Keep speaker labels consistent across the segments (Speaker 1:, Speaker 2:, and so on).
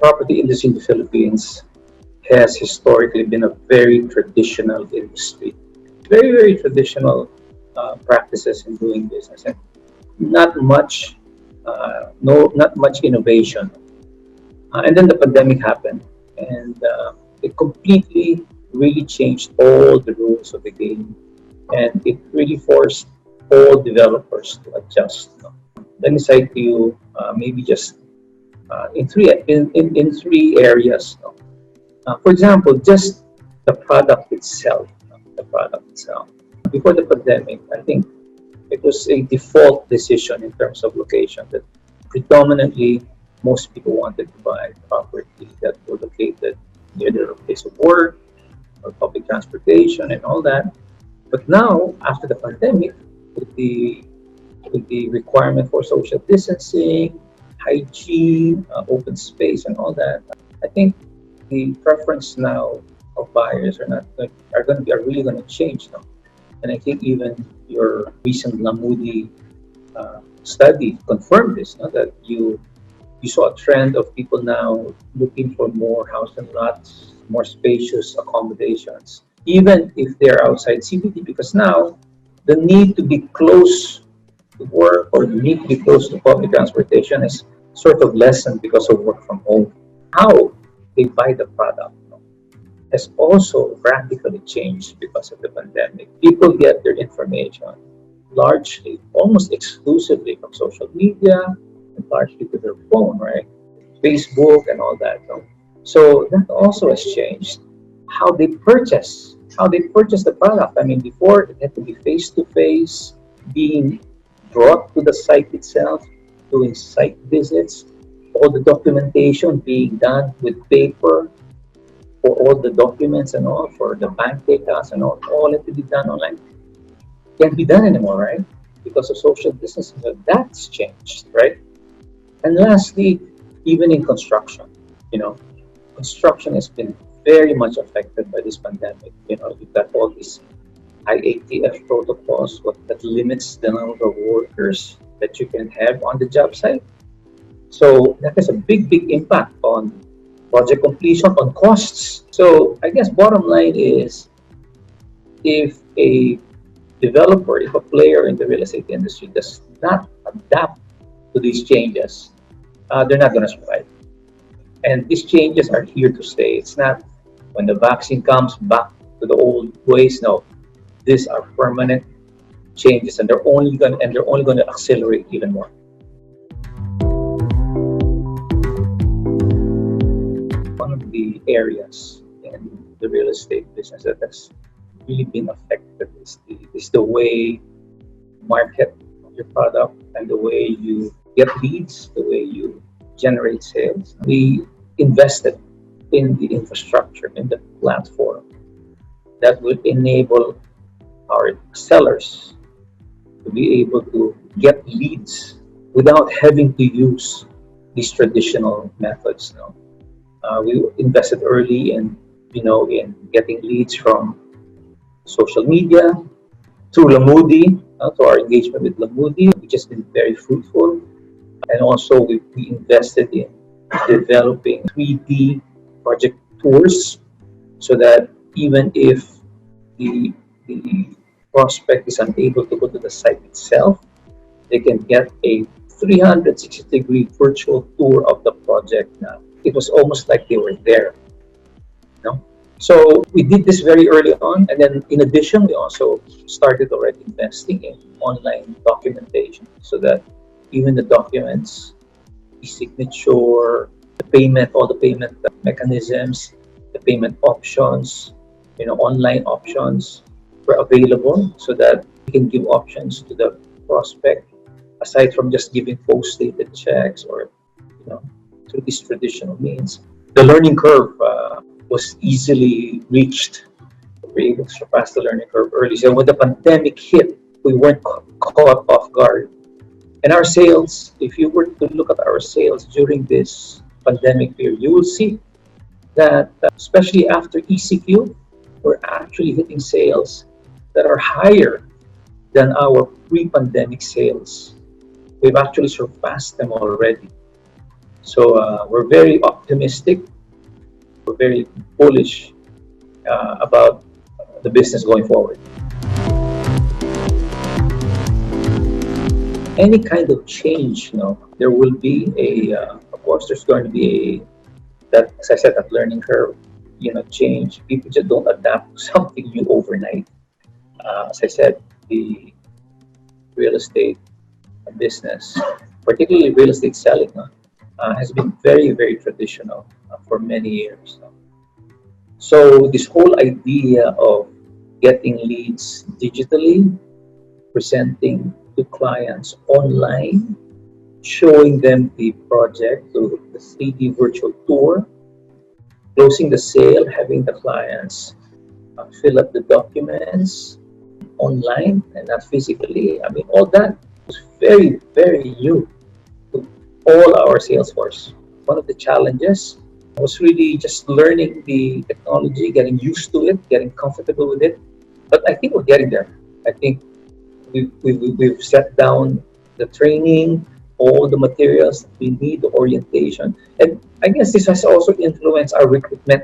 Speaker 1: property industry in the Philippines has historically been a very traditional industry. Very, very traditional practices in doing business, and not much, not much innovation. And then the pandemic happened, and it completely really changed all the rules of the game, and it really forced all developers to adjust. Let me cite to you maybe just in three areas. For example, just the product itself. The product itself. Before the pandemic, I think it was a default decision in terms of location that predominantly most people wanted to buy property that were located near their place of work or public transportation and all that. But now, after the pandemic, with the requirement for social distancing, hygiene, open space, and all that, I think the preference now of buyers are really going to change now. And I think even your recent Lamudi study confirmed this, no? That you saw a trend of people now looking for more house and lots, more spacious accommodations, even if they're outside CBD, because now the need to be close to work or the need to be close to public transportation is sort of lessened because of work from home. How they buy the product has also radically changed because of the pandemic. People get their information largely, almost exclusively from social media and largely to their phone, right? Facebook and all that. So that also has changed how they purchase the product. I mean, before it had to be face to face, being brought to the site itself, doing site visits, all the documentation being done with paper for all the documents and all, for the bank data and all had to be done online. Can't be done anymore, right? Because of social distancing. So that's changed, right? And lastly, even in construction, construction has been very much affected by this pandemic. You've got all these IATF protocols, that limits the number of workers that you can have on the job site. So that has a big, big impact on project completion, on costs. So I guess bottom line is, if a developer, if a player in the real estate industry does not adapt to these changes, they're not going to survive. And these changes are here to stay. It's not when the vaccine comes back to the old ways. No, these are permanent changes, and they're only going to accelerate even more. One of the areas in the real estate business that has really been affected is the way you market your product and the way you get leads, the way you generate sales. We invested in the infrastructure, in the platform that would enable our sellers to be able to get leads without having to use these traditional methods. We invested early in getting leads from social media, through Lamudi, to our engagement with Lamudi, which has been very fruitful. And also we invested in developing 3D project tours, so that even if the prospect is unable to go to the site itself, they can get a 360-degree virtual tour of the project. Now, it was almost like they were there. So we did this very early on, and then in addition, we also started already investing in online documentation, so that even the documents, the signature, the payment, all the payment mechanisms, the payment options, online options were available, so that we can give options to the prospect aside from just giving post-dated checks or through these traditional means. The learning curve was easily reached. We were able to surpass the learning curve early. So when the pandemic hit, we weren't caught off guard. And our sales, if you were to look at our sales during this pandemic period, you will see that, especially after ECQ, we're actually hitting sales that are higher than our pre-pandemic sales. We've actually surpassed them already. So we're very optimistic, we're very bullish about the business going forward. Any kind of change, there will be of course, there's going to be that, as I said, that learning curve, change. People just don't adapt to something new overnight. As I said, the real estate business, particularly real estate selling, has been very, very traditional for many years. So this whole idea of getting leads digitally, presenting to clients online, showing them the project, the 3D virtual tour, closing the sale, having the clients fill up the documents online and not physically. I mean, all that was very, very new to all our sales force. One of the challenges was really just learning the technology, getting used to it, getting comfortable with it. But I think we're getting there. I think we've set down the training, all the materials we need, the orientation. And I guess this has also influenced our recruitment.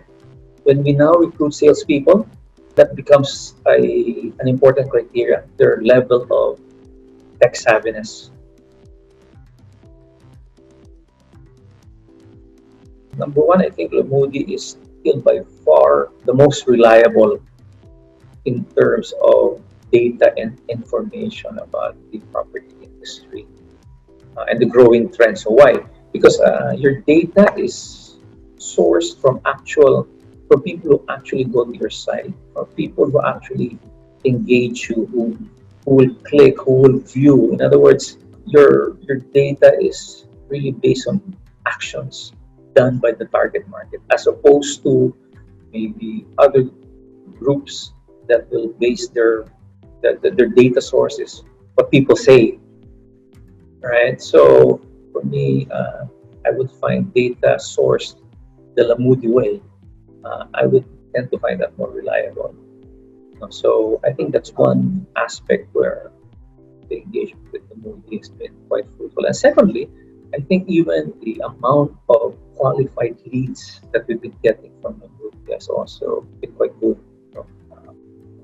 Speaker 1: When we now recruit salespeople, that becomes an important criteria, their level of tech savviness. Number one, I think Lamudi is still by far the most reliable in terms of data and information about the property industry and the growing trends. So why? Because your data is sourced from people who actually go to your site, from people who actually engage you, who will click, who will view. In other words, your data is really based on actions done by the target market, as opposed to maybe other groups that will base their data sources what people say, right? So for me, I would find data sourced the Lamudi way. I would tend to find that more reliable. So I think that's one aspect where the engagement with the movie has been quite fruitful. And secondly, I think even the amount of qualified leads that we've been getting from the movie has also been quite good.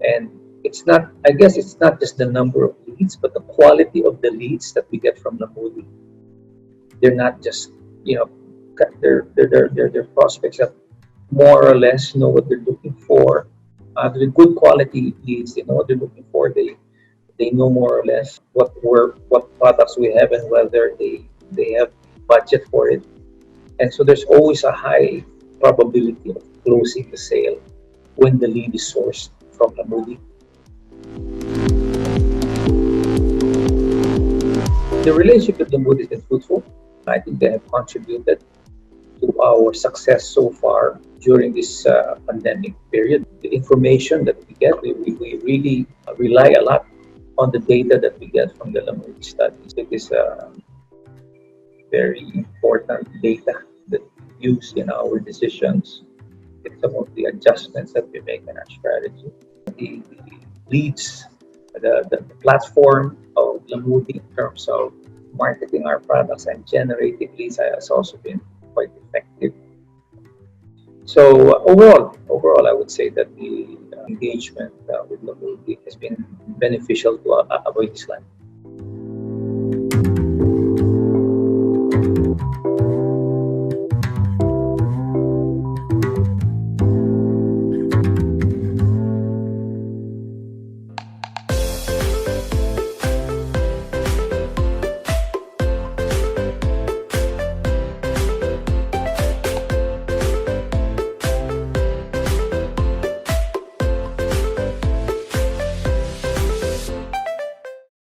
Speaker 1: And it's not, I guess it's not just the number of leads, but the quality of the leads that we get from the movie. They're not just, you know, they're prospects that more or less know what they're looking for. They're good quality leads. They know what they're looking for. They know more or less what products we have and whether they have budget for it. And so there's always a high probability of closing the sale when the lead is sourced from the movie. The relationship with the mood has been fruitful. I think they have contributed to our success so far during this pandemic period. The information that we get, we really rely a lot on the data that we get from the Lamudi studies. It is very important data that we use in our decisions, in some of the adjustments that we make in our strategy. The leads, the platform of Lamudi in terms of marketing our products and generating leads has also been quite effective. So overall, I would say that the engagement with Lamudi has been beneficial to AboitizLand.